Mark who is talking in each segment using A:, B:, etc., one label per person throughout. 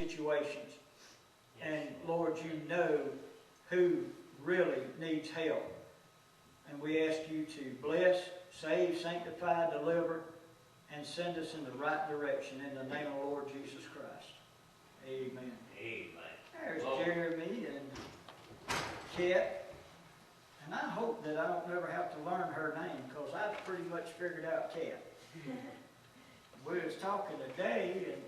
A: situations. And Lord, you know who really needs help. And we ask you to bless, save, sanctify, deliver, and send us in the right direction in the name of the Lord Jesus Christ. Amen.
B: Amen.
A: There's Jeremy and Kit. And I hope that I don't ever have to learn her name, because I've pretty much figured out Kat. We was talking today, and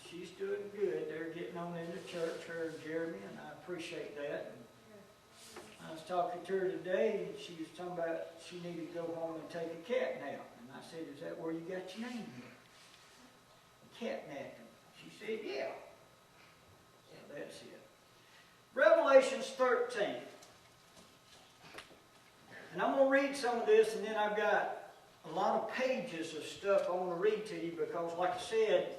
A: she's doing good. They're getting on into church, her and Jeremy, and I appreciate that. And I was talking to her today, and she was talking about she needed to go home and take a cat nap. And I said, is that where you got your name from? Cat napping. She said, yeah. So that's it. Revelations 13. And I'm going to read some of this, and then I've got a lot of pages of stuff I want to read to you, because like I said,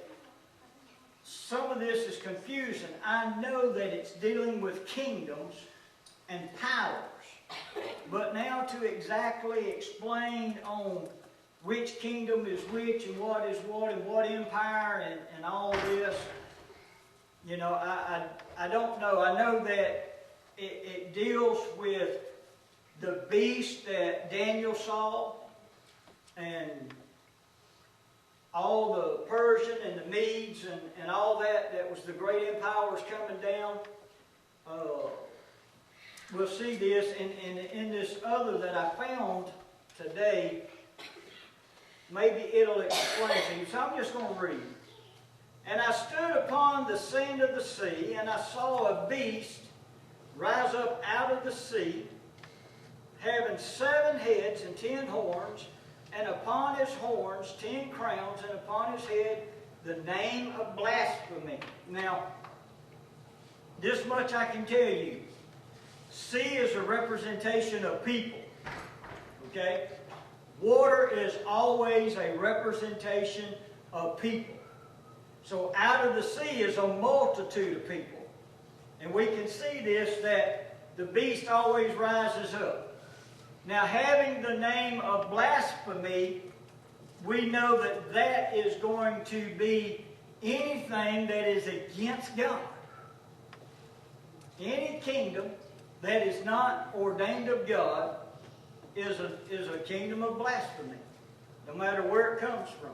A: some of this is confusing. I know that it's dealing with kingdoms and powers. But now to exactly explain on which kingdom is which and what is what and what empire and all this, you know, I don't know. I know that it deals with the beast that Daniel saw and all the Persian and the Medes and all that was the great empires coming down. We'll see this in this other that I found today. Maybe it'll explain to you. So I'm just going to read. And I stood upon the sand of the sea, and I saw a beast rise up out of the sea, having 7 heads and 10 horns, and upon his horns 10 crowns, and upon his head the name of blasphemy. Now, this much I can tell you. Sea is a representation of people. Okay? Water is always a representation of people. So out of the sea is a multitude of people. And we can see this, that the beast always rises up. Now, having the name of blasphemy, we know that that is going to be anything that is against God. Any kingdom that is not ordained of God is a kingdom of blasphemy, no matter where it comes from.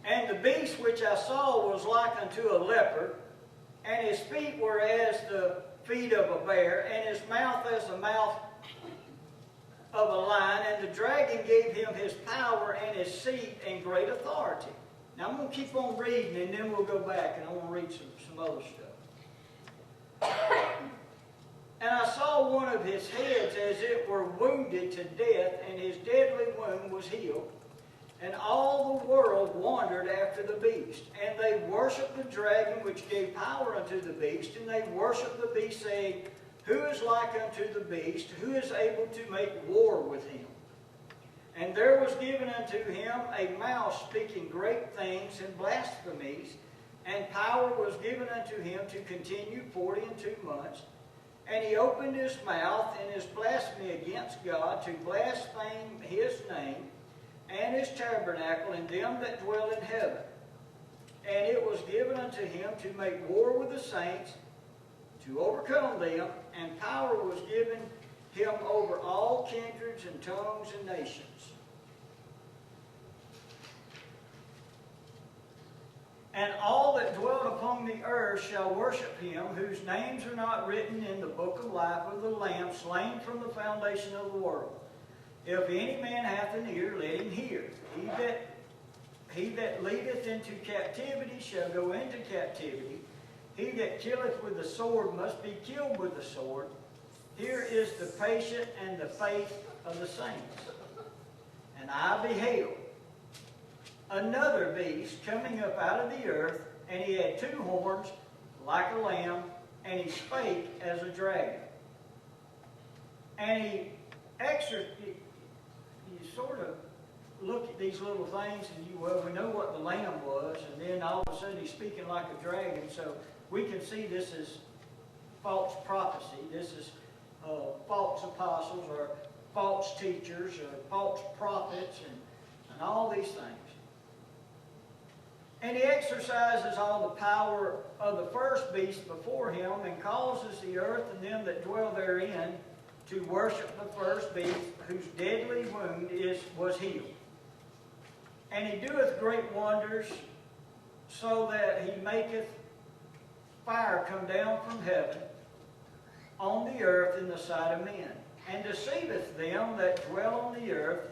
A: And the beast which I saw was like unto a leopard, and his feet were as the feet of a bear, and his mouth as the mouth of a lion, and the dragon gave him his power and his seat and great authority. Now I'm going to keep on reading, and then we'll go back, and I want to read some other stuff. And I saw one of his heads as it were wounded to death, and his deadly wound was healed. And all the world wandered after the beast. And they worshipped the dragon which gave power unto the beast. And they worshipped the beast, saying, Who is like unto the beast? Who is able to make war with him? And there was given unto him a mouth speaking great things and blasphemies. And power was given unto him to continue 42 months. And he opened his mouth in his blasphemy against God, to blaspheme his name and his tabernacle and them that dwell in heaven. And it was given unto him to make war with the saints, to overcome them, and power was given him over all kindreds and tongues and nations. And all that dwell upon the earth shall worship him, whose names are not written in the book of life of the Lamb, slain from the foundation of the world. If any man hath an ear, let him hear. He that leadeth into captivity shall go into captivity. He that killeth with the sword must be killed with the sword. Here is the patience and the faith of the saints. And I beheld another beast coming up out of the earth, and he had 2 horns like a lamb, and he spake as a dragon. And you sort of look at these little things, and well, we know what the lamb was, and then all of a sudden he's speaking like a dragon, so we can see this is false prophecy. This is false apostles, or false teachers, or false prophets, and all these things. And he exercises all the power of the first beast before him, and causes the earth and them that dwell therein to worship the first beast, whose deadly wound was healed. And he doeth great wonders, so that he maketh fire come down from heaven on the earth in the sight of men, and deceiveth them that dwell on the earth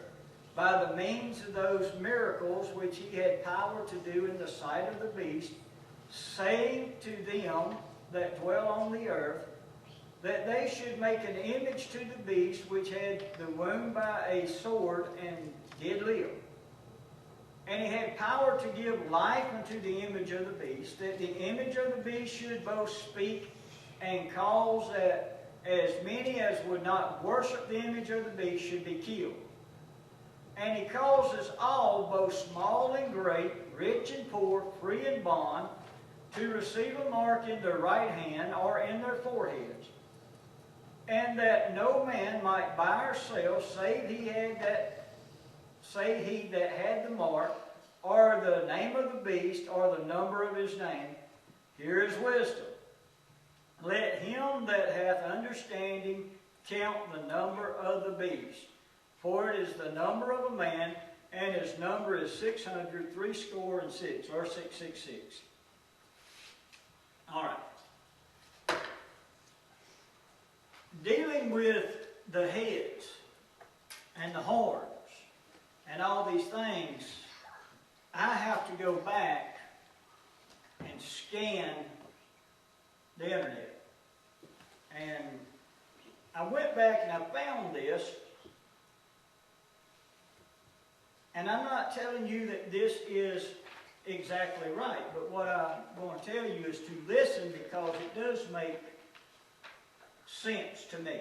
A: by the means of those miracles which he had power to do in the sight of the beast, saying to them that dwell on the earth, that they should make an image to the beast which had the wound by a sword and did live. And he had power to give life unto the image of the beast, that the image of the beast should both speak and cause that as many as would not worship the image of the beast should be killed. And he causes all, both small and great, rich and poor, free and bond, to receive a mark in their right hand or in their foreheads, and that no man might buy or sell, save he that had the mark, or the name of the beast, or the number of his name. Here is wisdom. Let him that hath understanding count the number of the beast, for it is the number of a man, and his number is 666, or 666. All right. Dealing with the heads and the horns and all these things, I have to go back and scan the internet. And I went back and I found this. And I'm not telling you that this is exactly right, but what I'm going to tell you is to listen, because it does make sense to me.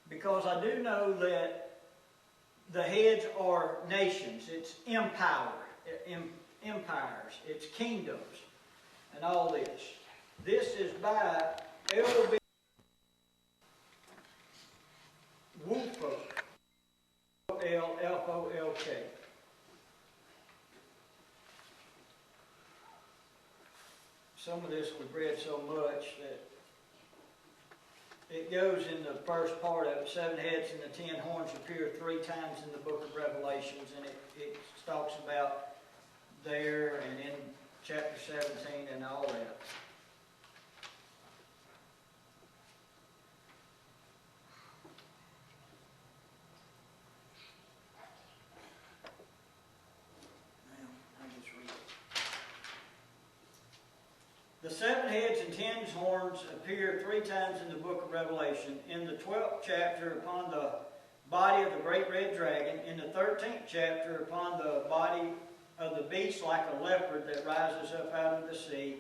A: Because I do know that the heads are nations, it's empires, it's kingdoms, and all this. This is by L.B. Woolfolk, L-F-O-L-K. Some of this we've read so much that it goes in the first part of it. 7 heads and the 10 horns appear 3 times in the book of Revelations, and it talks about there and in chapter 17 and all that. The 7 heads and 10 horns appear 3 times in the book of Revelation. In the 12th chapter upon the body of the great red dragon. In the 13th chapter upon the body of the beast like a leopard that rises up out of the sea.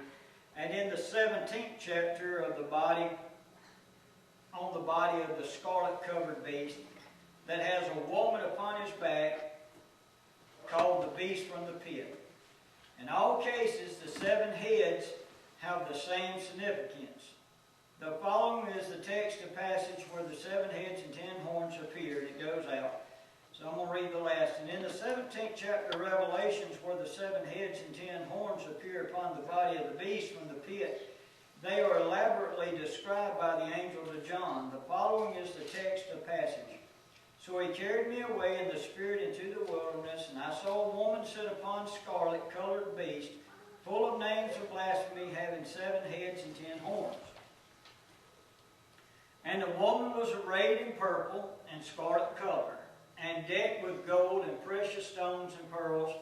A: And in the 17th chapter of the body, on the body of the scarlet covered beast that has a woman upon his back called the beast from the pit. In all cases, the 7 heads have the same significance. The following is the text of passage where the 7 heads and 10 horns appear, and it goes out. So I'm going to read the last. And in the 17th chapter of Revelations, where the 7 heads and 10 horns appear upon the body of the beast from the pit, they are elaborately described by the angel to John. The following is the text of passage. So he carried me away in the spirit into the wilderness, and I saw a woman sit upon scarlet-colored beast, full of names of blasphemy, having 7 heads and 10 horns. And the woman was arrayed in purple and scarlet color, and decked with gold and precious stones and pearls,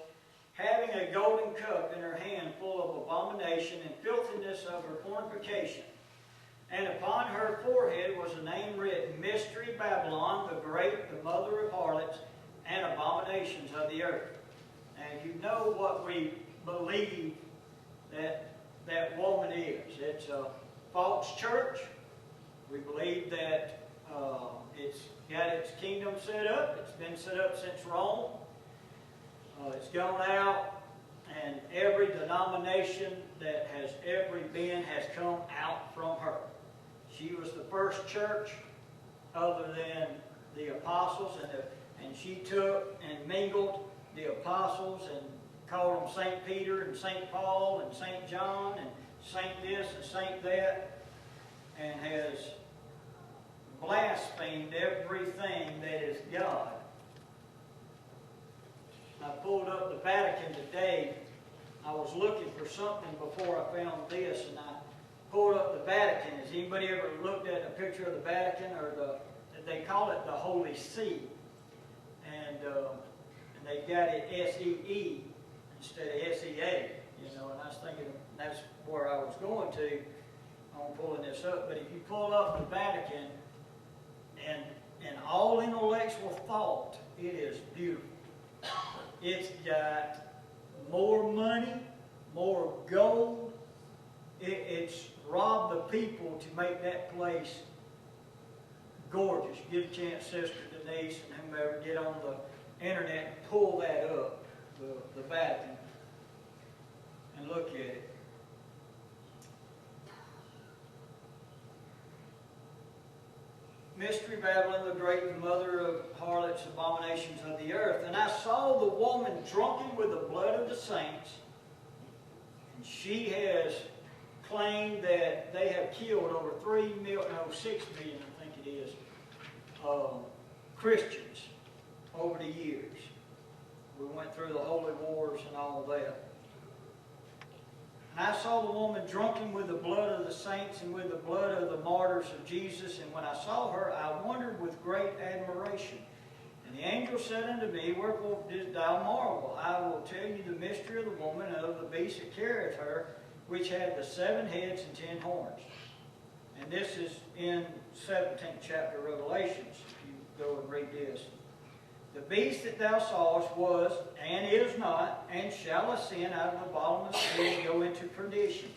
A: having a golden cup in her hand full of abomination and filthiness of her fornication. And upon her forehead was a name written, Mystery Babylon, the Great, the Mother of Harlots, and Abominations of the Earth. And you know what we believe that woman is. It's a false church. We believe that it's got its kingdom set up. It's been set up since Rome. It's gone out, and every denomination that has ever been has come out from her. She was the first church other than the apostles, and she took and mingled the apostles and called them St. Peter and St. Paul and St. John and Saint this and Saint that, and has blasphemed everything that is God. I pulled up the Vatican today. I was looking for something before I found this, and I pulled up the Vatican. Has anybody ever looked at a picture of the Vatican, or they call it the Holy See, and they got it S-E-E instead of S-E-A, you know, and I was thinking that's where I was going to on pulling this up. But if you pull up the Vatican, and all intellectual thought, it is beautiful. It's got more money, more gold. It's robbed the people to make that place gorgeous. Give a chance, Sister Denise and whomever, get on the internet and pull that up, the Vatican, and look at it. Mystery Babylon the Great, the mother of harlots, abominations of the earth. And I saw the woman drunken with the blood of the saints, and she has claimed that they have killed over 6 million, I think it is, Christians over the years. We went through the holy wars and all that. And I saw the woman drunken with the blood of the saints and with the blood of the martyrs of Jesus. And when I saw her, I wondered with great admiration. And the angel said unto me, Wherefore didst thou marvel? I will tell you the mystery of the woman and of the beast that carrieth her, which had the 7 heads and 10 horns. And this is in 17th chapter of Revelations, if you go and read this. The beast that thou sawest was, and is not, and shall ascend out of the bottom of the sea and go into perdition.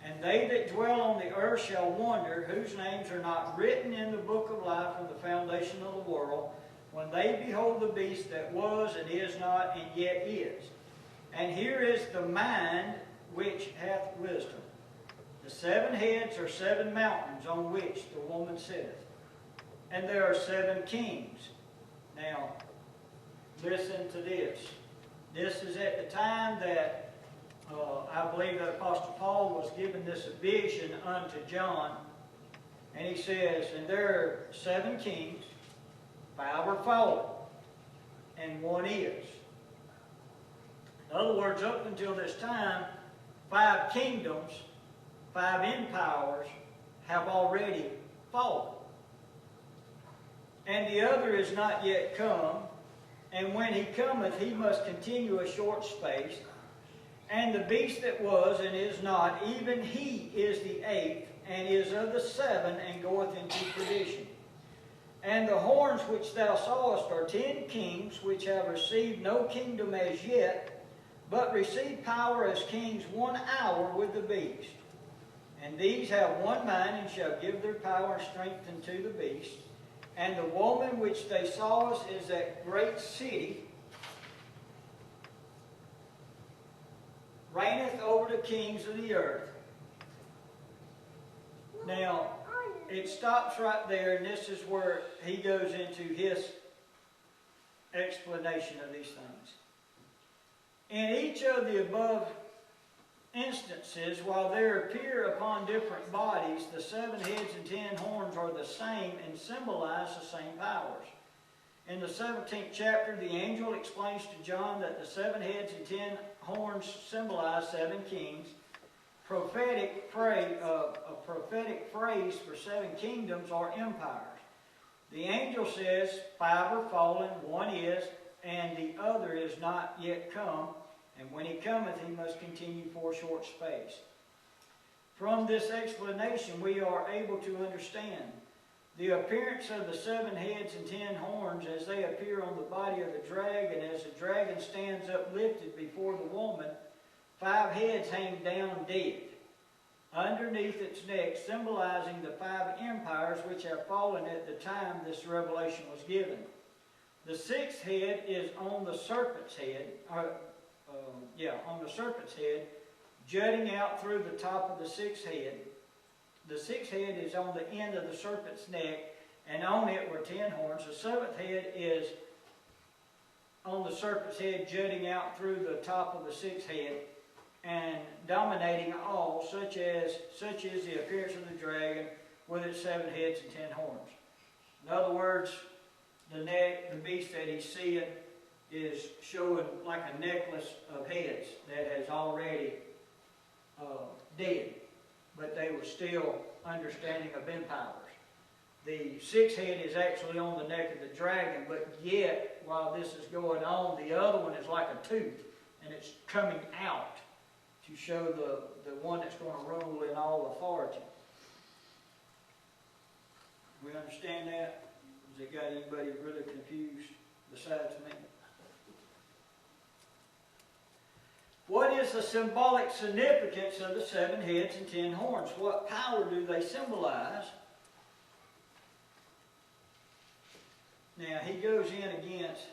A: And they that dwell on the earth shall wonder, whose names are not written in the book of life from the foundation of the world, when they behold the beast that was, and is not, and yet is. And here is the mind which hath wisdom. The 7 heads are 7 mountains on which the woman sitteth. And there are 7 kings. Now, listen to this. This is at the time that I believe that Apostle Paul was given this vision unto John. And he says, and there are 7 kings, 5 are fallen, and 1 is. In other words, up until this time, 5 kingdoms, 5 empires have already fallen. And the other is not yet come. And when he cometh, he must continue a short space. And the beast that was and is not, even he is the 8th, and is of the 7, and goeth into perdition. And the horns which thou sawest are 10 kings, which have received no kingdom as yet, but receive power as kings 1 hour with the beast. And these have one mind, and shall give their power and strength unto the beast. And the woman which they saw us is that great city, reigneth over the kings of the earth. Now, it stops right there, and this is where he goes into his explanation of these things. In each of the above instances, while there appear upon different bodies, the 7 heads and 10 horns are the same and symbolize the same powers. In the 17th chapter, the angel explains to John that the 7 heads and 10 horns symbolize 7 kings. A prophetic phrase for 7 kingdoms or empires. The angel says 5 are fallen, 1 is, and the other is not yet come. And when he cometh, he must continue for a short space. From this explanation, we are able to understand the appearance of the 7 heads and 10 horns as they appear on the body of the dragon. As the dragon stands uplifted before the woman, 5 heads hang down dead underneath its neck, symbolizing the 5 empires which have fallen at the time this revelation was given. The 6th head is on the serpent's head, on the serpent's head, jutting out through the top of the 6th head. The 6th head is on the end of the serpent's neck, and on it were 10 horns. The 7th head is on the serpent's head jutting out through the top of the sixth head and dominating all, such is the appearance of the dragon with its 7 heads and 10 horns. In other words, the beast that he's seeing is showing like a necklace of heads that has already dead, but they were still understanding of empires. The 6th head is actually on the neck of the dragon, but yet, while this is going on, the other one is like a tooth, and it's coming out to show the one that's going to rule in all authority. We understand that? Has it got anybody really confused besides me? What is the symbolic significance of the 7 heads and 10 horns? What power do they symbolize? Now, he goes in against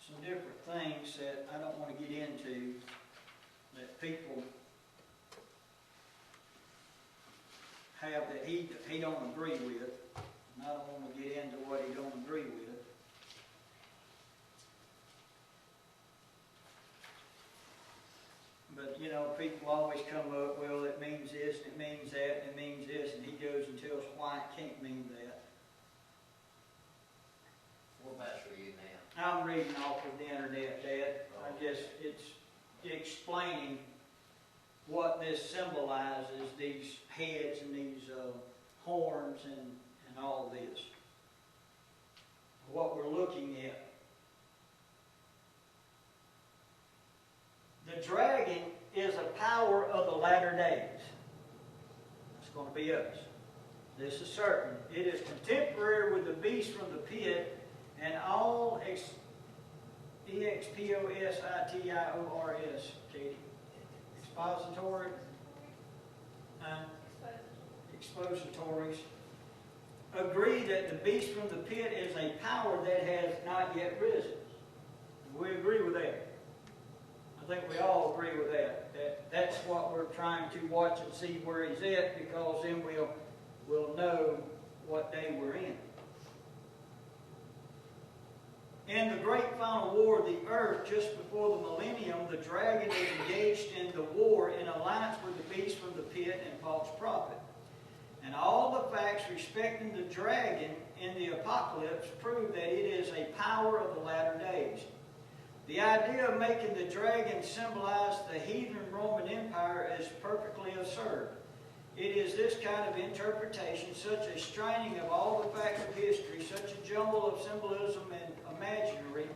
A: some different things that I don't want to get into that people have that he don't agree with. And I don't want to get into what he don't agree with. But, you know, people always come up, well, it means this, it means that, and it means this, and he goes and tells why it can't mean that.
B: What about you now?
A: I'm reading off of the internet, Dad. It's explaining what this symbolizes, these heads and these horns and all this. What we're looking at. The dragon is a power of the latter days. It's going to be us. This is certain. It is contemporary with the beast from the pit and all expositors, Katie. Expository. Expositories agree that the beast from the pit is a power that has not yet risen. We agree with that. I think we all agree with that. That's what we're trying to watch and see where he's at, because then we'll know what day we're in. In the great final war of the earth, just before the millennium, the dragon is engaged in the war in alliance with the beast from the pit and false prophet. And all the facts respecting the dragon in the apocalypse prove that it is a power of the latter days. The idea of making the dragon symbolize the heathen Roman Empire is perfectly absurd. It is this kind of interpretation, such a straining of all the facts of history, such a jumble of symbolism and imaginary,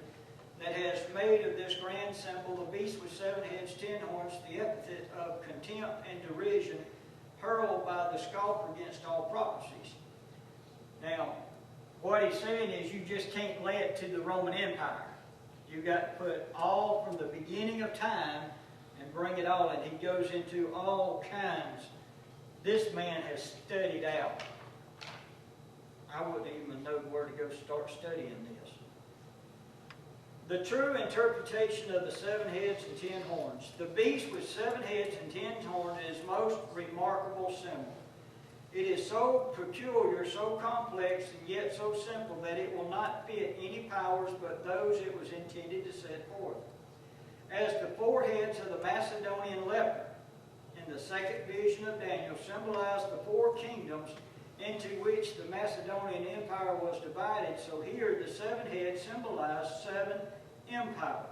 A: that has made of this grand symbol, the beast with 7 heads, 10 horns, the epithet of contempt and derision hurled by the scoffer against all prophecies. Now, what he's saying is you just can't lay it to the Roman Empire. You've got to put all from the beginning of time and bring it all in. He goes into all kinds. This man has studied out. I wouldn't even know where to go start studying this. The true interpretation of the 7 heads and 10 horns. The beast with 7 heads and 10 horns is most remarkable symbol. It is so peculiar, so complex, and yet so simple that it will not fit any powers but those it was intended to set forth. As the 4 heads of the Macedonian leopard in the 2nd vision of Daniel symbolize the 4 kingdoms into which the Macedonian Empire was divided, so here the 7 heads symbolize 7 empires.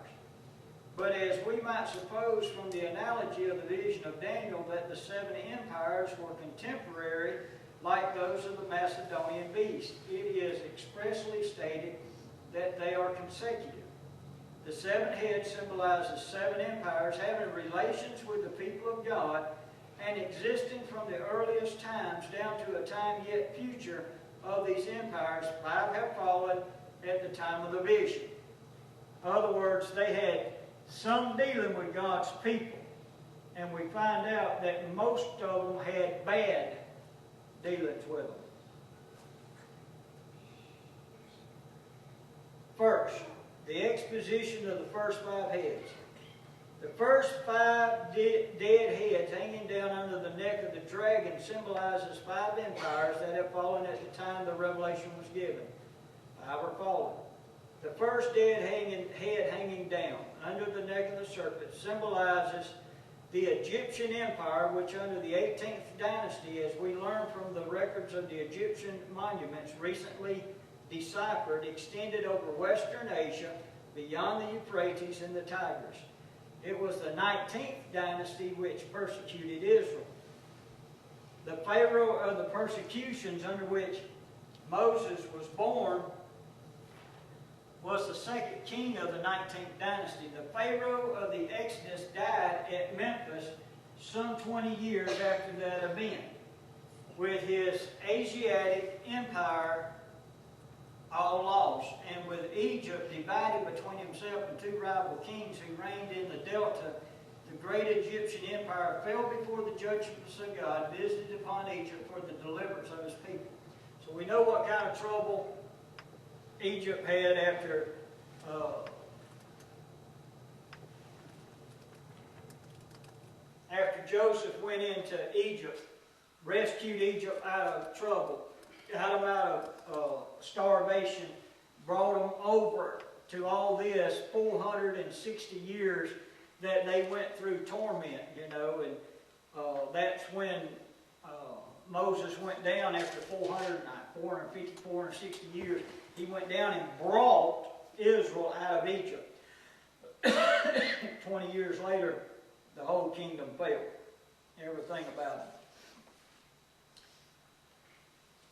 A: But as we might suppose from the analogy of the vision of Daniel that the 7 empires were contemporary like those of the Macedonian beast, it is expressly stated that they are consecutive. The 7 heads symbolizes 7 empires having relations with the people of God and existing from the earliest times down to a time yet future of these empires. 5 have fallen at the time of the vision. In other words, they had some dealing with God's people. And we find out that most of them had bad dealings with them. First, the exposition of the first 5 heads. The first 5 dead heads hanging down under the neck of the dragon symbolizes 5 empires that have fallen at the time the revelation was given. 5 are fallen. The first dead head hanging down under the neck of the serpent symbolizes the Egyptian Empire, which under the 18th dynasty, as we learn from the records of the Egyptian monuments recently deciphered, extended over Western Asia beyond the Euphrates and the Tigris. It was the 19th dynasty which persecuted Israel. The Pharaoh of the persecutions under which Moses was born was the second king of the 19th dynasty. The Pharaoh of the Exodus died at Memphis some 20 years after that event, with his Asiatic empire all lost, and with Egypt divided between himself and two rival kings who reigned in the Delta. The great Egyptian empire fell before the judgments of God visited upon Egypt for the deliverance of his people. So we know what kind of trouble Egypt had after Joseph went into Egypt, rescued Egypt out of trouble, got them out of starvation, brought them over to all this 460 years that they went through torment, you know, and that's when Moses went down after 460 years. He went down and brought Israel out of Egypt. 20 years later, the whole kingdom fell. Everything about it.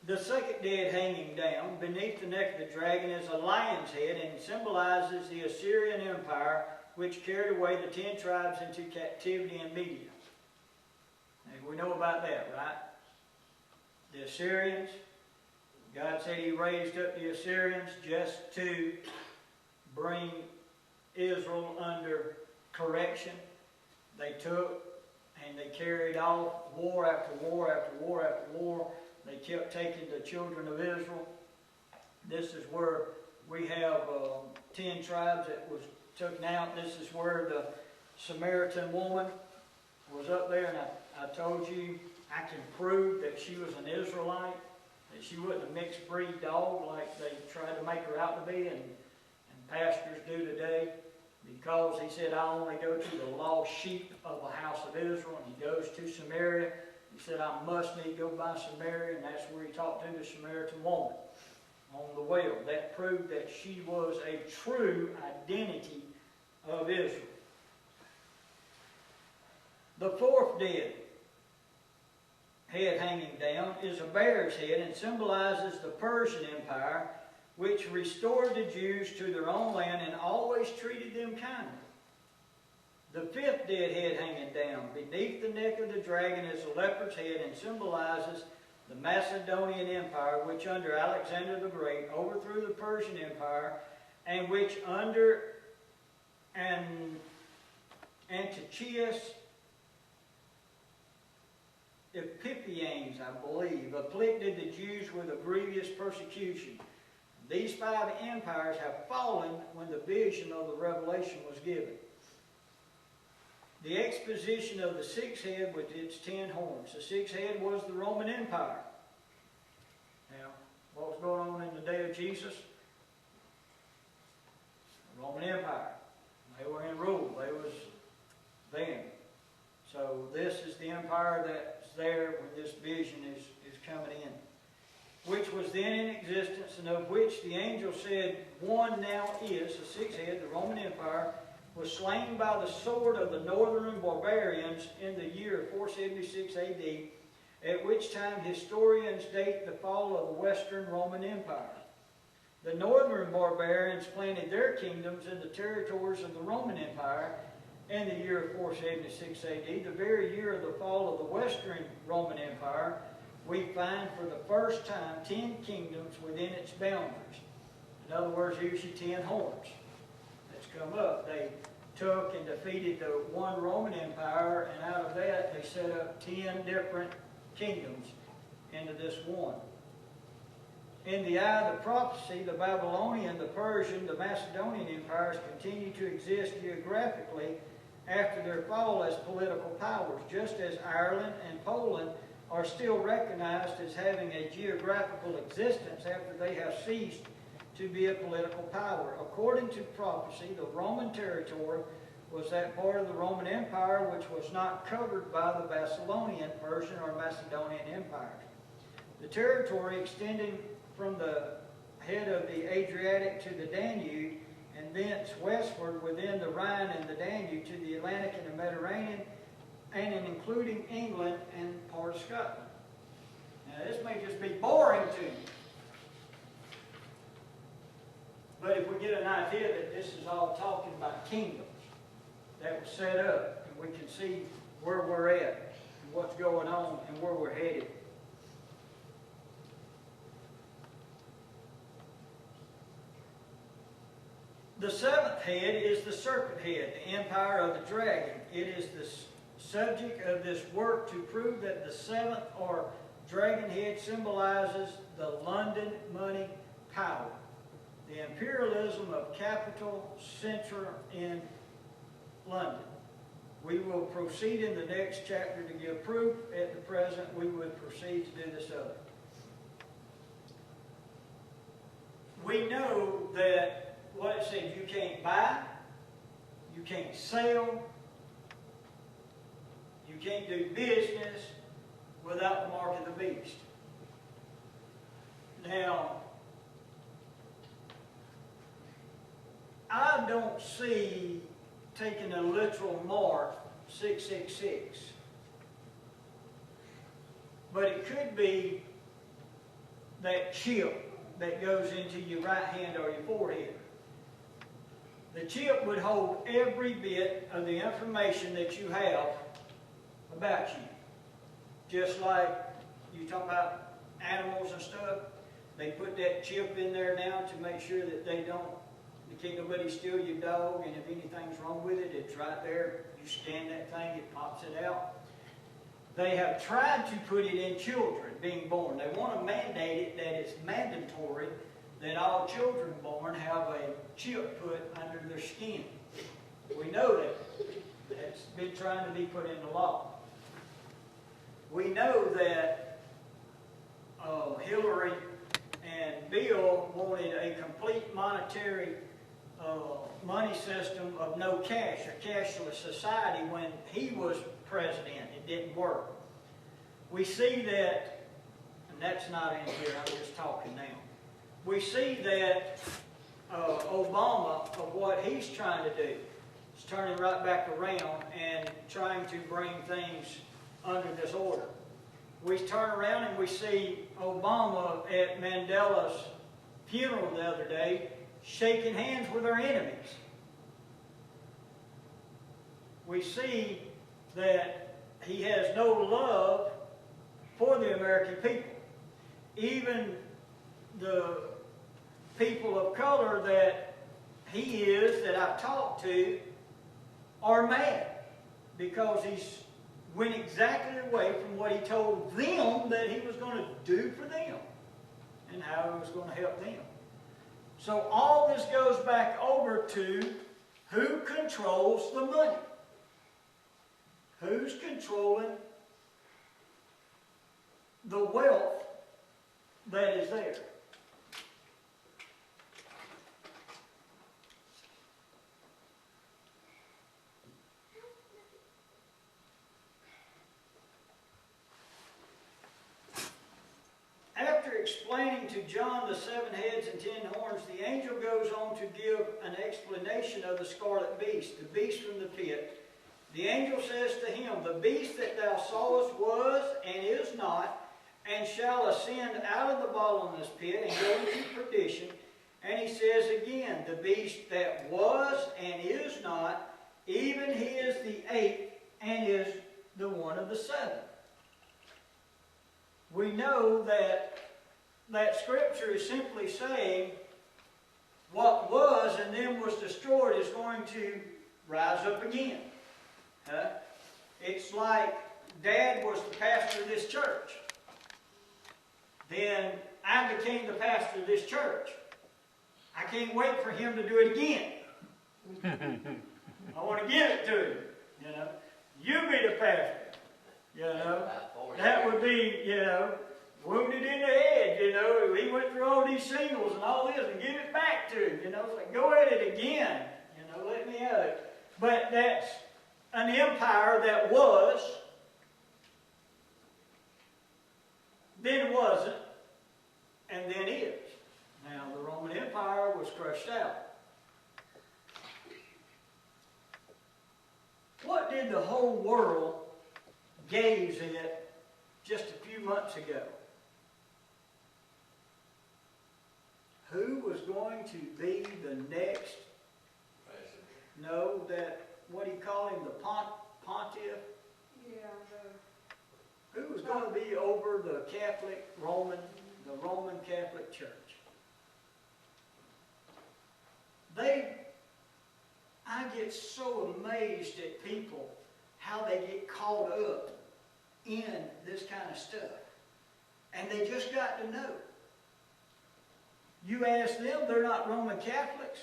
A: The second dead hanging down beneath the neck of the dragon is a lion's head and symbolizes the Assyrian Empire, which carried away the 10 tribes into captivity in Media. And we know about that, right? The Assyrians, God said He raised up the Assyrians just to bring Israel under correction. They took and they carried off war after war after war after war. They kept taking the children of Israel. This is where we have 10 tribes that was taken out. This is where the Samaritan woman was up there, and I told you I can prove that she was an Israelite, that she wasn't a mixed breed dog like they tried to make her out to be, and pastors do today. Because he said, I only go to the lost sheep of the house of Israel. And he goes to Samaria. He said, I must need go by Samaria. And that's where he talked to the Samaritan woman on the well. That proved that she was a true identity of Israel. The fourth dead head hanging down is a bear's head and symbolizes the Persian Empire, which restored the Jews to their own land and always treated them kindly. The fifth dead head hanging down beneath the neck of the dragon is a leopard's head and symbolizes the Macedonian Empire, which under Alexander the Great overthrew the Persian Empire, and which under Antiochus Epiphanes, I believe, afflicted the Jews with a grievous persecution. These 5 empires have fallen when the vision of the Revelation was given. The exposition of the sixth head with its 10 horns. The sixth head was the Roman Empire. Now, what was going on in the day of Jesus? The Roman Empire. They were in rule. They was then. So this is the empire that's there when this vision is coming in, which was then in existence, and of which the angel said, one now is, the sixth head, the Roman Empire, was slain by the sword of the northern barbarians in the year 476 AD, at which time historians date the fall of the Western Roman Empire. The northern barbarians planted their kingdoms in the territories of the Roman Empire in the year 476 AD, the very year of the fall of the Western Roman Empire. We find for the first time 10 kingdoms within its boundaries. In other words, here's your 10 horns that's come up. They took and defeated the one Roman Empire, and out of that they set up 10 different kingdoms into this one. In the eye of the prophecy, the Babylonian, the Persian, the Macedonian empires continue to exist geographically after their fall as political powers, just as Ireland and Poland are still recognized as having a geographical existence after they have ceased to be a political power. According to prophecy, the Roman territory was that part of the Roman Empire which was not covered by the Babylonian, Persian, or Macedonian empires. The territory extending from the head of the Adriatic to the Danube, and thence westward within the Rhine and the Danube to the Atlantic and the Mediterranean, and including England and part of Scotland. Now this may just be boring to you, but if we get an idea that this is all talking about kingdoms that were set up, and we can see where we're at, and what's going on, and where we're headed. The seventh head is the serpent head, the empire of the dragon. It is the subject of this work to prove that the seventh or dragon head symbolizes the London money power, the imperialism of capital center in London. We will proceed in the next chapter to give proof. At the present, we would proceed to do this other. We know that what it says, you can't buy, you can't sell, you can't do business without the mark of the beast. Now, I don't see taking a literal mark 666. But it could be that chip that goes into your right hand or your forehead. The chip would hold every bit of the information that you have about you. Just like you talk about animals and stuff, they put that chip in there now to make sure that can't nobody steal your dog, and if anything's wrong with it, it's right there. You scan that thing, it pops it out. They have tried to put it in children being born. They want to mandate it that it's mandatory that all children born have a chip put under their skin. We know that. That's been trying to be put into law. We know that Hillary and Bill wanted a complete monetary money system of no cash, a cashless society when he was president. It didn't work. We see that, and that's not in here, I'm just talking now. We see that Obama, of what he's trying to do, is turning right back around and trying to bring things under this order. We turn around and we see Obama at Mandela's funeral the other day shaking hands with our enemies. We see that he has no love for the American people. Even the people of color that he is, that I've talked to, are mad because he's went exactly away from what he told them that he was going to do for them and how he was going to help them. So all this goes back over to who controls the money. Who's controlling the wealth that is there? After explaining to John the 7 heads and 10 horns, the angel goes on to give an explanation of the scarlet beast, the beast from the pit. The angel says to him, the beast that thou sawest was and is not, and shall ascend out of the bottomless pit and go into perdition. And he says again, the beast that was and is not, even he is the 8th and is the one of the 7. We know that that scripture is simply saying what was and then was destroyed is going to rise up again. It's like Dad was the pastor of this church. Then I became the pastor of this church. I can't wait for him to do it again. I want to give it to him. You know, you be the pastor. You know, that would be, you know, wounded in the head, you know. know, he went through all these singles and all this and give it back to him. You know, it's like, go at it again. You know, let me have it. But that's an empire that was, then wasn't, and then is. Now, the Roman Empire was crushed out. What did the whole world gaze at just a few months ago? Who was going to be the next? No, that, what do you call him, the pontiff?
C: Yeah.
A: Who was going to be over the Roman Catholic Church? I get so amazed at people, how they get caught up in this kind of stuff. And they just got to know. You ask them, they're not Roman Catholics.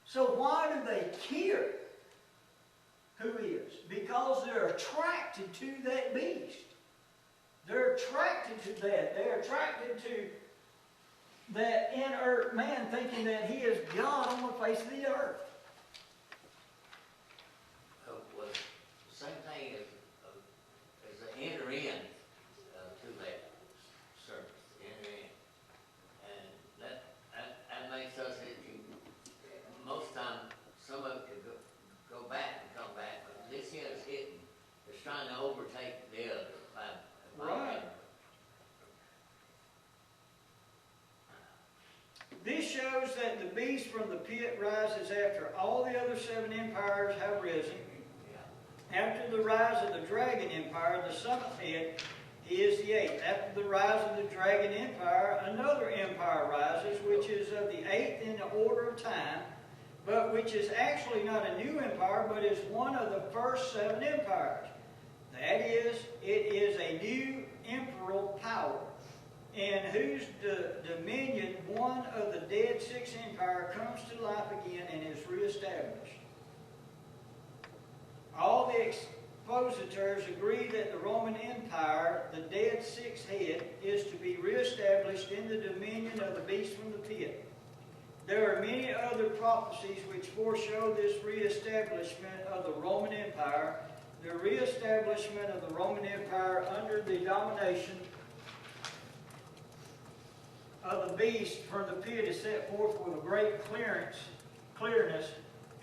A: So why do they care who is? Because they're attracted to that beast. They're attracted to that. They're attracted to that inert man, thinking that he is God on the face of the earth.
B: Well, the same thing as they enter in to that service, enter in. And that makes us, most time, some of it could go back and come back, but this here is hitting, it's trying to overtake the other.
A: Right. This shows that the beast from the pit rises after all the other 7 empires have risen.
B: Yeah.
A: After the rise of the dragon empire, the 7th head, he is the 8th. After the rise of the dragon empire, another empire rises, which is of the 8th in the order of time, but which is actually not a new empire, but is one of the first 7 empires. That is, it is a new emperor power, in whose dominion one of the dead 6 empire comes to life again and is reestablished. All the expositors agree that the Roman Empire, the dead 6th head, is to be reestablished in the dominion of the beast from the pit. There are many other prophecies which foreshow this reestablishment of the Roman Empire. The reestablishment of the Roman Empire under the domination of the beast from the pit is set forth with a great clearness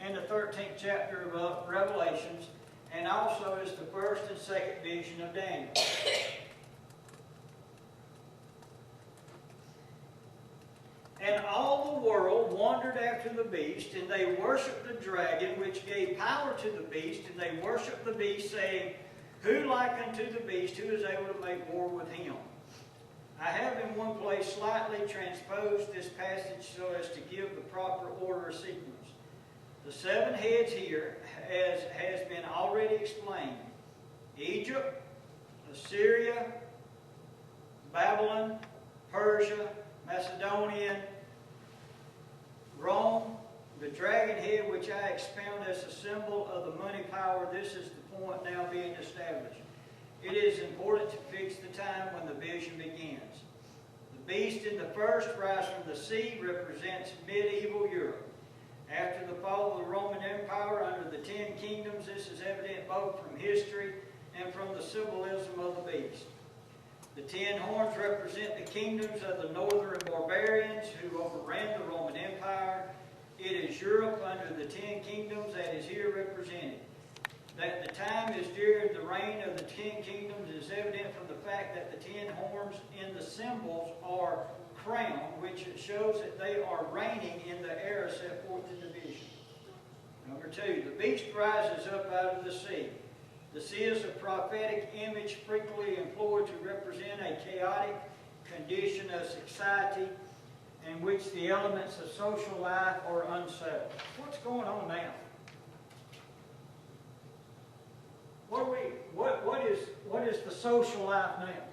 A: in the 13th chapter of Revelations, and also is the first and second vision of Daniel. And all the world wandered after the beast, and they worshipped the dragon, which gave power to the beast, and they worshipped the beast, saying, Who like unto the beast, who is able to make war with him? I have in one place slightly transposed this passage so as to give the proper order or sequence. The 7 heads here, as has been already explained, Egypt, Assyria, Babylon, Persia, Macedonian, Rome, the dragon head which I expound as a symbol of the money power. This is the point now being established. It is important to fix the time when the vision begins. The beast in the first rise from the sea represents medieval Europe. After the fall of the Roman Empire under the 10 kingdoms, this is evident both from history and from the symbolism of the beast. The 10 horns represent the kingdoms of the northern barbarians who overran the Roman Empire. It is Europe under the 10 kingdoms that is here represented. That the time is during the reign of the 10 kingdoms is evident from the fact that the 10 horns in the symbols are crowned, which shows that they are reigning in the era set forth in the vision. Number 2, the beast rises up out of the sea. The sea is a prophetic image frequently employed to represent a chaotic condition of society in which the elements of social life are unsettled. What's going on now? What is the social life now?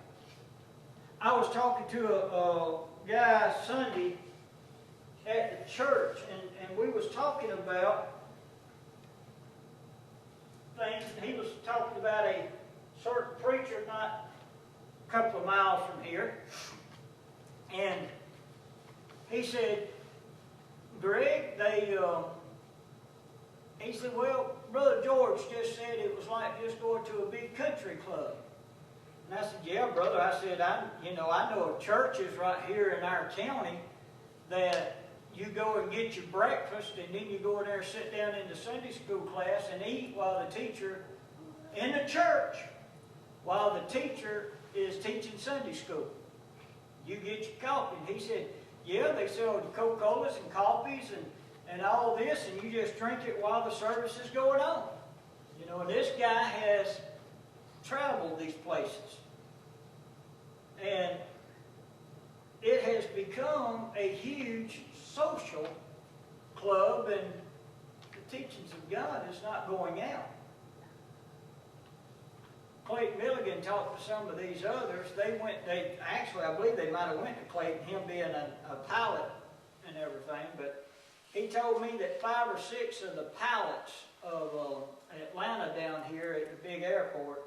A: I was talking to a guy Sunday at the church, and we was talking about things, and he was talking about a certain preacher not a couple of miles from here, And he said, Greg, he said, well, Brother George just said it was like just going to a big country club. And I said, yeah, brother. I said, I know of churches right here in our county that you go and get your breakfast, and then you go in there and sit down in the Sunday school class and eat while the teacher, in the church, while the teacher is teaching Sunday school. You get your coffee. And he said, yeah, they sell Coca-Colas and coffees and all this, and you just drink it while the service is going on. You know, and this guy has traveled these places. And it has become a huge social club, and the teachings of God is not going out. Clayton Milligan talked to some of these others. Actually, I believe they might have went to Clayton, him being a pilot and everything, but he told me that 5 or 6 of the pilots of Atlanta down here at the big airport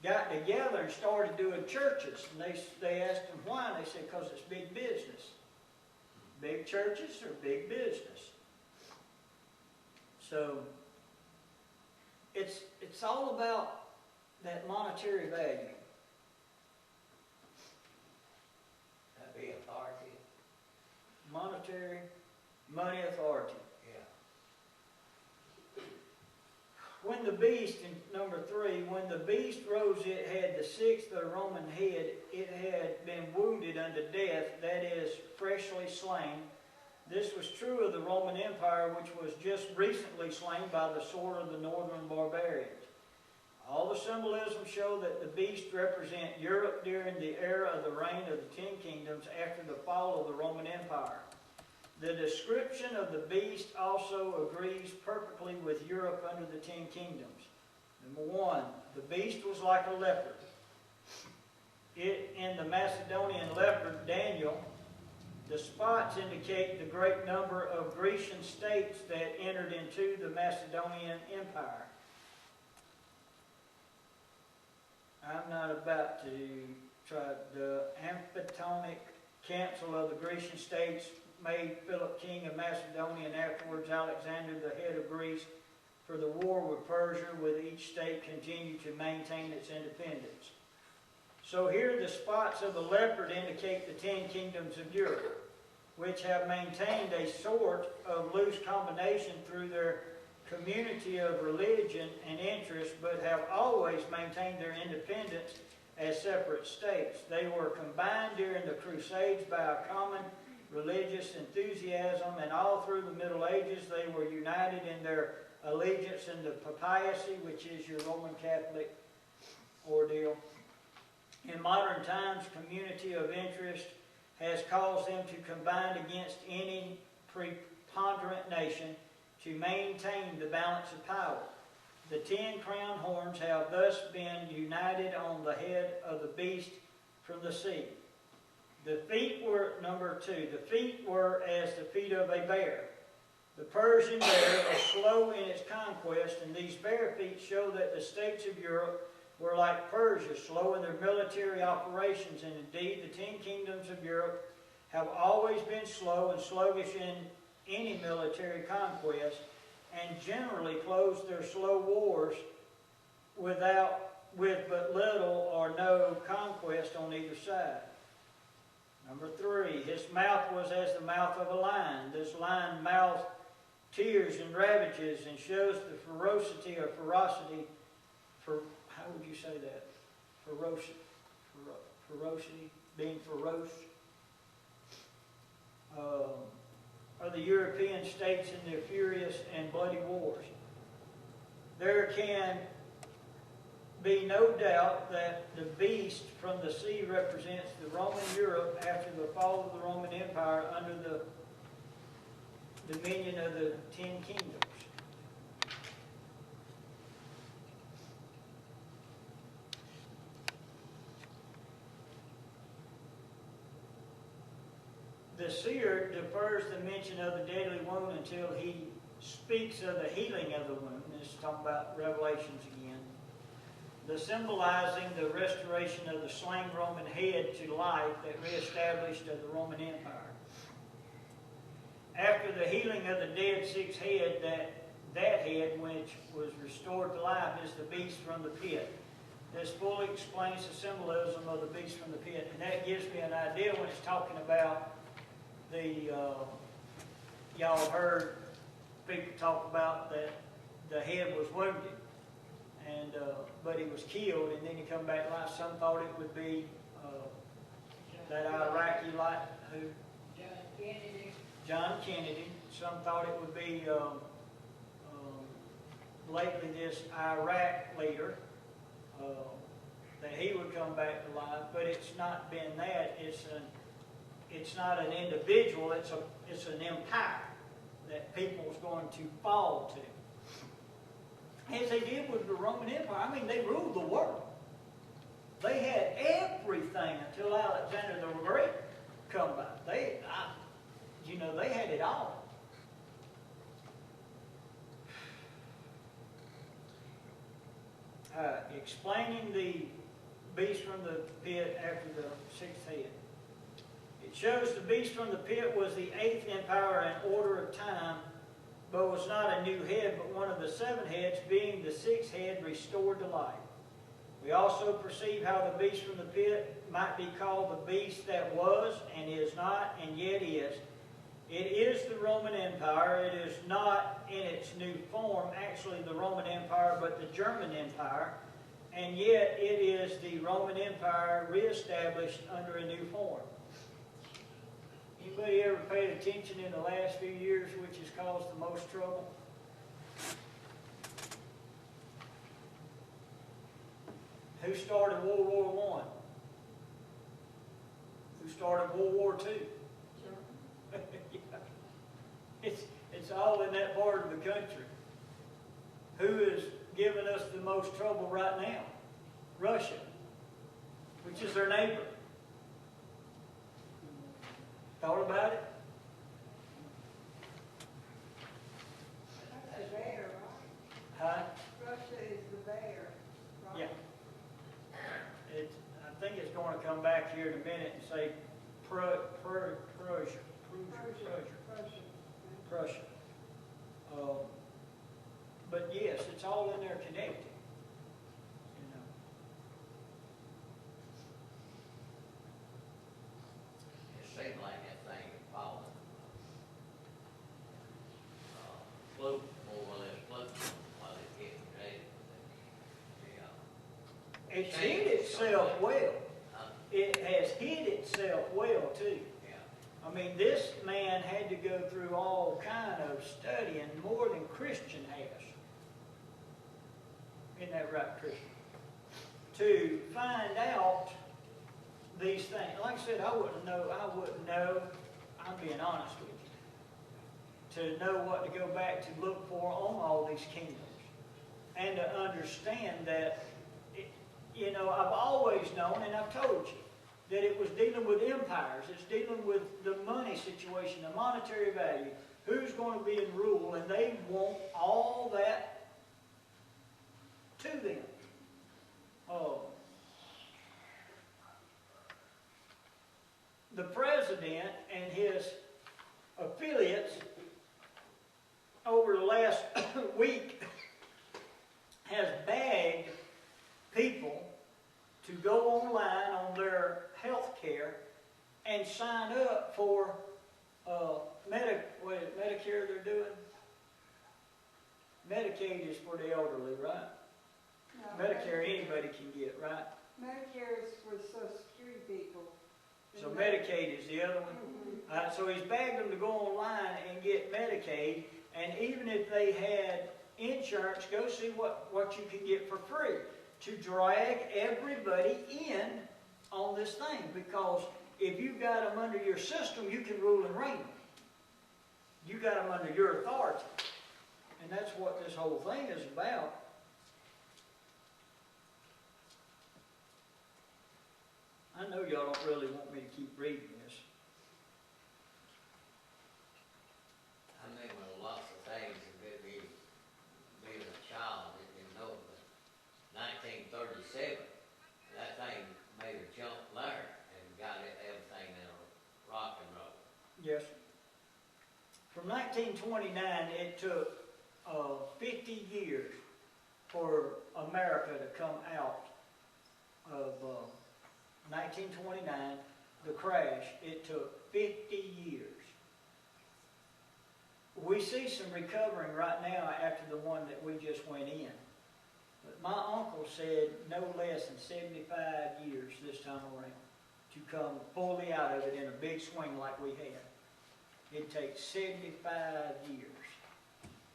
A: got together and started doing churches. And they asked him why, and they said, because it's big business. Big churches are big business. So, it's all about that monetary value.
B: That'd be authority.
A: Monetary, money, authority.
B: Yeah.
A: When the beast, in number 3, when the beast rose, it had the 6th of the Roman head. It had been wounded unto death, that is, freshly slain. This was true of the Roman Empire, which was just recently slain by the sword of the northern barbarians. All the symbolism show that the beast represent Europe during the era of the reign of the 10 kingdoms after the fall of the Roman Empire. The description of the beast also agrees perfectly with Europe under the 10 kingdoms. Number 1, the beast was like a leopard. In the Macedonian leopard, Daniel, the spots indicate the great number of Grecian states that entered into the Macedonian Empire. I'm not about to try. The Amphitonic Council of the Grecian states made Philip king of Macedonia, and afterwards Alexander the head of Greece for the war with Persia, with each state continued to maintain its independence. So here the spots of the leopard indicate the 10 kingdoms of Europe, which have maintained a sort of loose combination through their community of religion and interest, but have always maintained their independence as separate states. They were combined during the Crusades by a common religious enthusiasm, and all through the Middle Ages they were united in their allegiance in the papacy, which is your Roman Catholic ordeal. In modern times, community of interest has caused them to combine against any preponderant nation to maintain the balance of power. The 10 crown horns have thus been united on the head of the beast from the sea. The feet were, number 2, the feet were as the feet of a bear. The Persian bear was slow in its conquest, and these bare feet show that the states of Europe were like Persia, slow in their military operations, and indeed the 10 kingdoms of Europe have always been slow and sluggish in any military conquest, and generally closed their slow wars with but little or no conquest on either side. Number 3, his mouth was as the mouth of a lion. This lion mouthed tears and ravages, and shows the ferocity, how would you say that? Ferocity, being ferocious. Of the European states in their furious and bloody wars. There can be no doubt that the beast from the sea represents the Roman Europe after the fall of the Roman Empire under the dominion of the 10 kingdoms. The seer defers the mention of the deadly wound until he speaks of the healing of the wound. This is talking about Revelations again. symbolizing the restoration of the slain Roman head to life that reestablished of the Roman Empire. After the healing of the dead sixth head, that head which was restored to life is the beast from the pit. This fully explains the symbolism of the beast from the pit, and that gives me an idea when it's talking about the, y'all heard people talk about that the head was wounded, and but he was killed, and then he come back to life. Some thought it would be that Iraqi, like who? John Kennedy. Some thought it would be lately this Iraq leader, that he would come back to life, but it's not been that. It's not an individual. It's an empire that people's going to fall to, as they did with the Roman Empire. I mean, they ruled the world. They had everything until Alexander the Great come by. They had it all. Explaining the beast from the pit after the sixth head. It shows the beast from the pit was the eighth empire in order of time, but was not a new head, but one of the seven heads, being the sixth head restored to life. We also perceive how the beast from the pit might be called the beast that was, and is not, and yet is. It is the Roman Empire. It is not in its new form actually the Roman Empire, but the German Empire. And yet it is the Roman Empire reestablished under a new form. Anybody ever paid attention in the last few years which has caused the most trouble? Who started World War I? Who started World War II? It's all in that part of the country. Who is giving us the most trouble right now? Russia, which is their neighbor. Thought about it?
C: That's the bear, right?
A: Huh?
C: Russia is the bear, right?
A: Yeah. I think it's going to come back here in a minute and say Prussia. But yes, it's all in there connected. You know.
B: It seemed like that thing had fallen. Fluke, more or less fluke, while it's getting ready.
A: It's hid itself well. It has hid itself well too. I mean, this man had to go through all kind of studying, more than Christian has. Isn't that right, Christian? To find out these things. Like I said, I wouldn't know, I'm being honest with you, to know what to go back to look for on all these kingdoms. And to understand that, I've always known, and I've told you, that it was dealing with empires. It's dealing with the money situation, the monetary value, who's going to be in rule, and they want all that to them. The president and his affiliates over the last week has begged people to go online on their health care and sign up for Medicare they're doing. Medicaid is for the elderly, right?
C: No,
A: Medicare anybody can get, right?
C: Medicare is for Social Security people.
A: So Medicaid is the other one.
C: Mm-hmm.
A: So he's begged them to go online and get Medicaid, and even if they had insurance, go see what you can get for free, to drag everybody in on this thing. Because if you've got them under your system, you can rule and reign. You got them under your authority. And that's what this whole thing is about. I know y'all don't really want me to keep reading this.
B: I mean, with lots of things, being a child, didn't know, but 1936,
A: 1929, it took 50 years for America to come out of 1929, the crash. It took 50 years. We see some recovering right now after the one that we just went in. But my uncle said no less than 75 years this time around to come fully out of it in a big swing like we had. It takes 75 years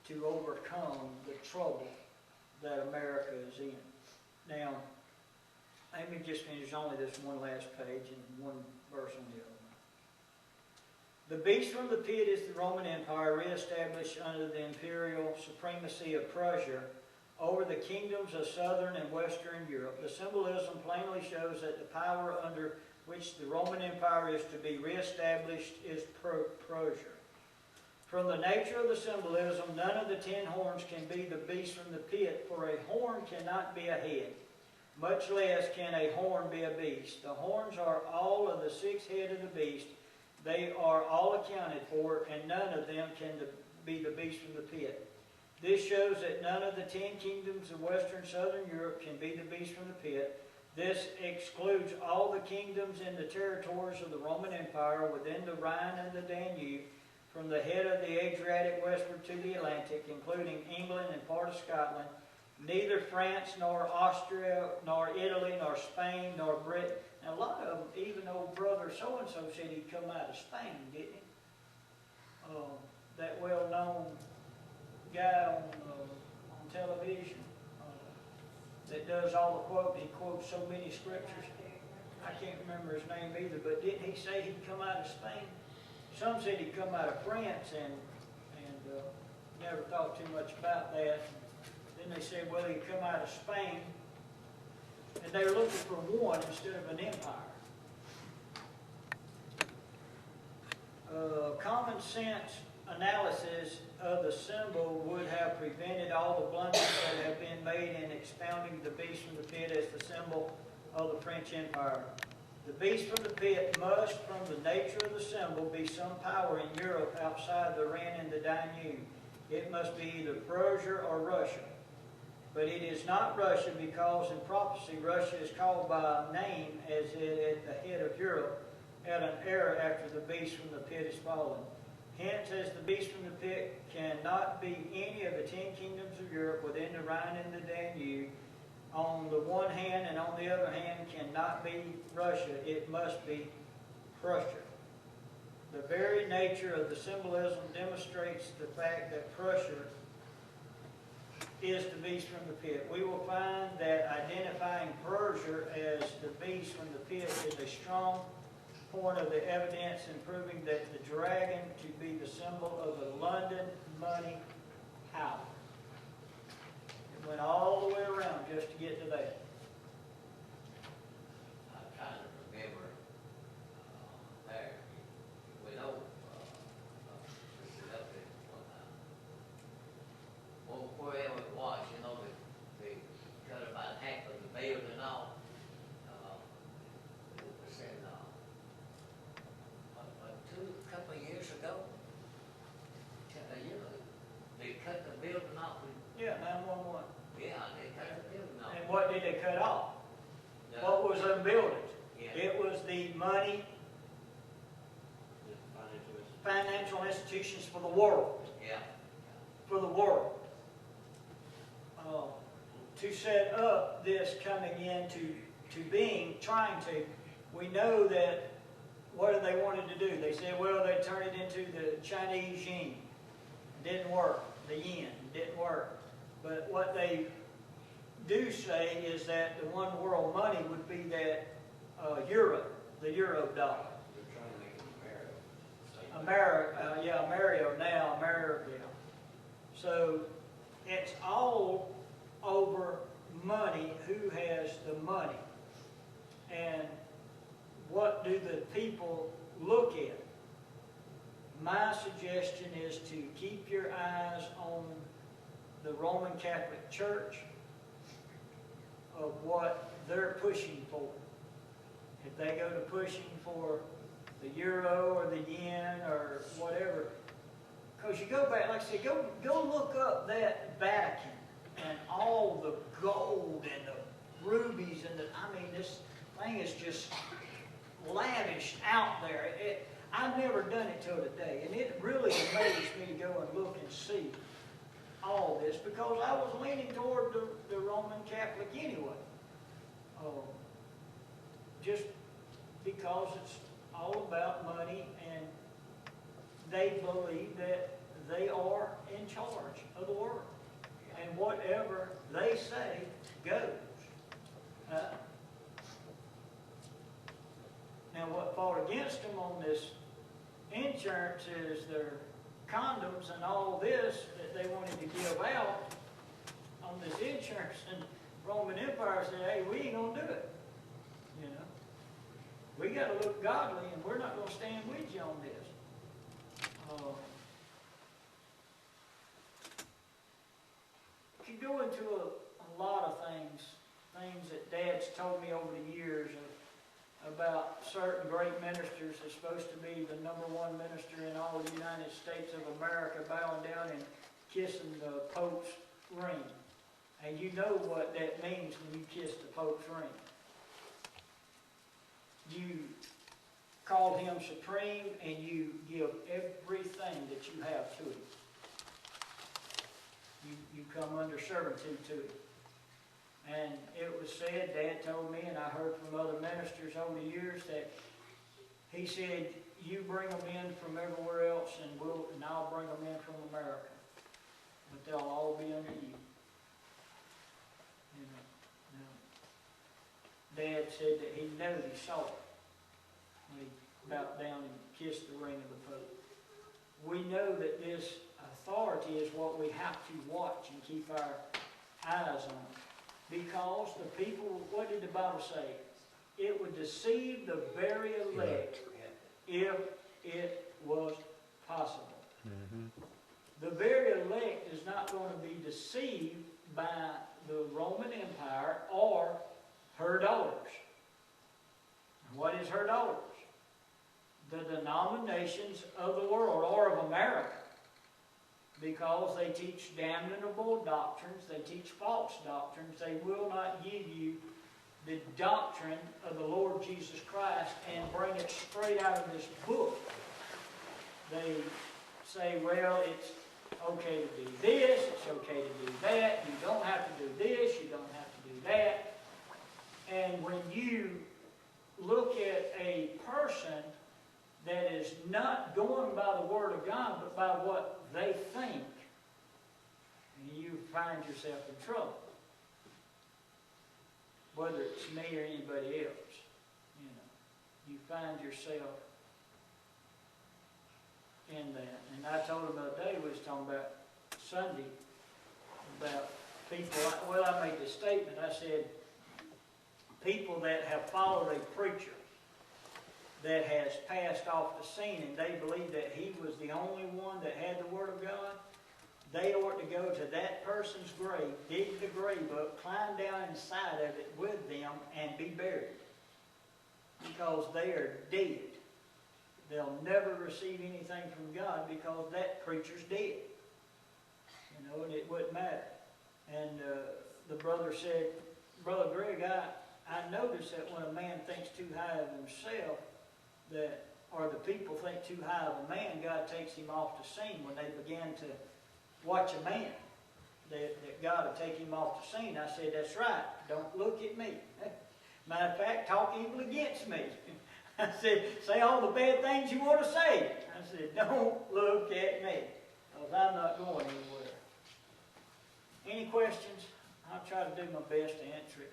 A: to overcome the trouble that America is in. Now, let me just finish only this one last page and one verse on the other one. The beast from the pit is the Roman Empire, reestablished under the imperial supremacy of Prussia over the kingdoms of southern and western Europe. The symbolism plainly shows that the power under which the Roman Empire is to be reestablished is Prussia. From the nature of the symbolism, none of the 10 horns can be the beast from the pit, for a horn cannot be a head, much less can a horn be a beast. The horns are all of the 6 heads of the beast. They are all accounted for, and none of them can be the beast from the pit. This shows that none of the 10 kingdoms of western and southern Europe can be the beast from the pit. This excludes all the kingdoms in the territories of the Roman Empire within the Rhine and the Danube, from the head of the Adriatic westward to the Atlantic, including England and part of Scotland. Neither France, nor Austria, nor Italy, nor Spain, nor Britain. Now, a lot of them, even old brother so-and-so said he'd come out of Spain, didn't he? That well-known guy on television that does all the quoting. He quotes so many scriptures. I can't remember his name either, but didn't he say he'd come out of Spain? Some said he'd come out of France, and never thought too much about that. Then they said, well, he'd come out of Spain, and they were looking for one instead of an empire. Common sense analysis of the symbol would have prevented all the blunders that have been made in expounding the beast from the pit as the symbol of the French Empire. The beast from the pit must, from the nature of the symbol, be some power in Europe outside the Rhine and the Danube. It must be either Prussia or Russia. But it is not Russia, because in prophecy Russia is called by name as it at the head of Europe at an era after the beast from the pit is fallen. Hence, as the beast from the pit cannot be any of the 10 kingdoms of Europe within the Rhine and the Danube, on the one hand, and on the other hand cannot be Russia, it must be Prussia. The very nature of the symbolism demonstrates the fact that Prussia is the beast from the pit. We will find that identifying Prussia as the beast from the pit is a strong point of the evidence in proving that the dragon to be the symbol of the London money house. It went all the way around just to get to that.
B: I'm trying to remember there. We know this is up there one time. Well, wherever it was, you know, they cut about half of the building off. It was in a couple of years ago. You know, they cut the building off.
A: Yeah, 911.
B: Yeah, they cut the building off.
A: And what did they cut off?
B: No.
A: What was them buildings?
B: Yeah.
A: It was the money, financial institutions for the world.
B: Yeah.
A: For the world. To set up this coming into being, trying to, we know that, what did they wanted to do? They said, well, they'd turn it into the Chinese yen. Didn't work. The yen didn't work. But what they do say is that the one world money would be that euro, the euro dollar.
B: They're trying to make it
A: America, now, America. So it's all over money, who has the money. And what do the people look at? My suggestion is to keep your eyes on the Roman Catholic Church of what they're pushing for. If they go to pushing for the euro or the yen or whatever, Because you go back, like I said, go look up that Vatican and all the gold and the rubies and this thing is just lavished out there. I've never done it till today, and it really amazed me to go and look and see all this because I was leaning toward the Roman Catholic anyway. Just because it's all about money, and they believe that they are in charge of the world. And whatever they say goes. Now what fought against them on this insurance is their condoms and all this that they wanted to give out on this insurance. And Roman Empire said, hey, we ain't going to do it. You know, we got to look godly, and we're not going to stand with you on this. You go into a lot of things that Dad's told me over the years about certain great ministers that's supposed to be the #1 minister in all the United States of America, bowing down and kissing the Pope's ring. And you know what that means when you kiss the Pope's ring. You call him supreme, and you give everything that you have to him. You come under servitude to him. And it was said, Dad told me, and I heard from other ministers over the years, that he said, you bring them in from everywhere else, and I'll bring them in from America. But they'll all be under you. You know, Dad said that he knows he saw it when he bowed down and kissed the ring of the Pope. We know that this authority is what we have to watch and keep our eyes on. Because the people, what did the Bible say? It would deceive the very elect if it was possible. Mm-hmm. The very elect is not going to be deceived by the Roman Empire or her daughters. What is her daughters? The denominations of the world, or of America. Because they teach damnable doctrines, they teach false doctrines. They will not give you the doctrine of the Lord Jesus Christ and bring it straight out of this book. They say, well, it's okay to do this, it's okay to do that, you don't have to do this, you don't have to do that. And when you look at a person that is not going by the Word of God, but by what they think, and you find yourself in trouble. Whether it's me or anybody else, you know, you find yourself in that. And I told him the other day, we was talking about Sunday, about people, well, I made this statement, I said, people that have followed a preacher that has passed off the scene, and they believe that he was the only one that had the Word of God, they ought to go to that person's grave, dig the grave up, climb down inside of it with them, and be buried. Because they are dead. They'll never receive anything from God because that preacher's dead. You know, and it wouldn't matter. And the brother said, Brother Greg, I noticed that when a man thinks too high of himself, or the people think too high of a man, God takes him off the scene. When they begin to watch a man, that God will take him off the scene. I said, that's right. Don't look at me. Matter of fact, talk evil against me. I said, say all the bad things you want to say. I said, don't look at me, because I'm not going anywhere. Any questions? I'll try to do my best to answer it.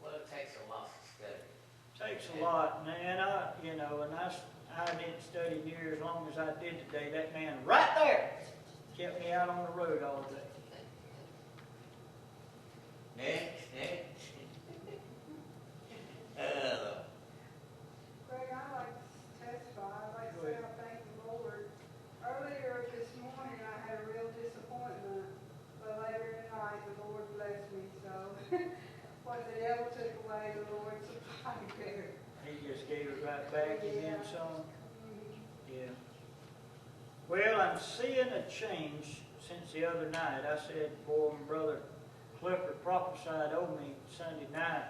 B: Well, it takes a lot to study.
A: Takes a lot, man. I didn't study near as long as I did today. That man right there kept me out on the road all day.
B: Next.
C: Greg, I'd like to testify. I'd like to say I thank the Lord. Earlier this morning, I had a real disappointment, but later tonight, the Lord blessed me. So, what the devil took away, the Lord supplied better.
A: He just gave it right back and then some. Yeah. Well, I'm seeing a change since the other night. I said, boy, my brother Clifford prophesied over me Sunday night.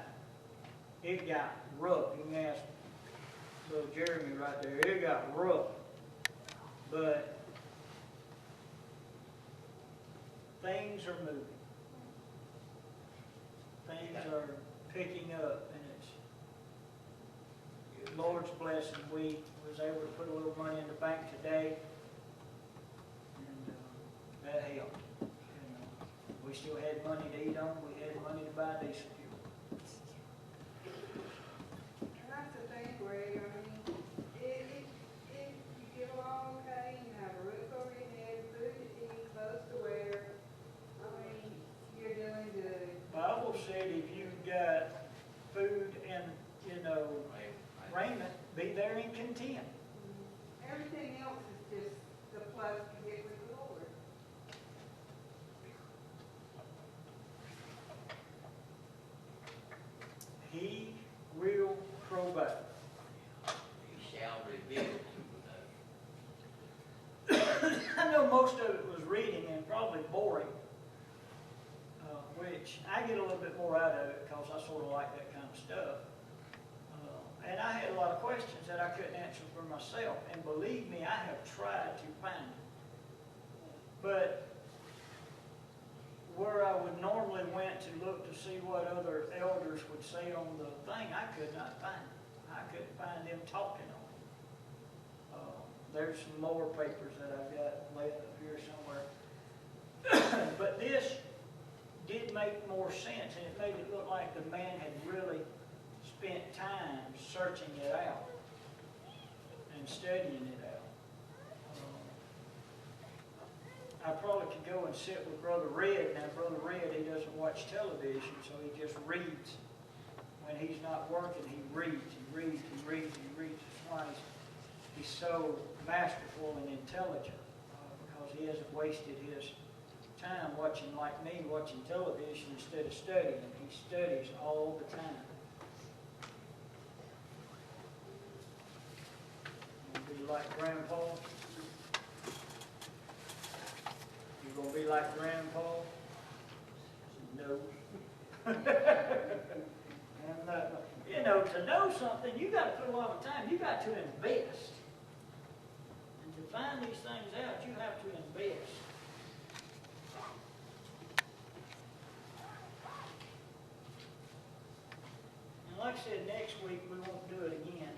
A: It got rough. You can ask little Jeremy right there. It got rough. But things are moving. Things are picking up, and it's Lord's blessing. We was able to put a little money in the bank today, and that helped. We still had money to eat on. We had money to buy diesel fuel.
C: And that's the thing, Greg, I mean, if you get along okay, you have a roof over your head, food to eat, clothes to wear, I mean, you're doing good.
A: Bible said if you've got food and, raiment, be there in content.
C: Everything else is just the plus to get with the Lord.
A: He will provide.
B: He shall reveal to us.
A: I know most of it was reading and probably boring, which I get a little bit more out of it because I sort of like that kind of stuff. And I had a lot of questions that I couldn't answer for myself. And believe me, I have tried to find them. But where I would normally went to look to see what other elders would say on the thing, I could not find it. I couldn't find them talking on it. There's some lower papers that I've got laid up here somewhere. But this did make more sense, and it made it look like the man had really spent time searching it out and studying it out. I probably could go and sit with Brother Red. Now, Brother Red, he doesn't watch television, so he just reads. When he's not working, he reads, he reads, he reads, he reads. That's why he's so masterful and intelligent, because he hasn't wasted his time watching, like me, watching television instead of studying. He studies all the time. Be like Grandpa? You gonna be like Grandpa? No. I'm not. To know something, you got to put a lot of time. You got to invest. And to find these things out, you have to invest. And like I said, next week we won't do it again.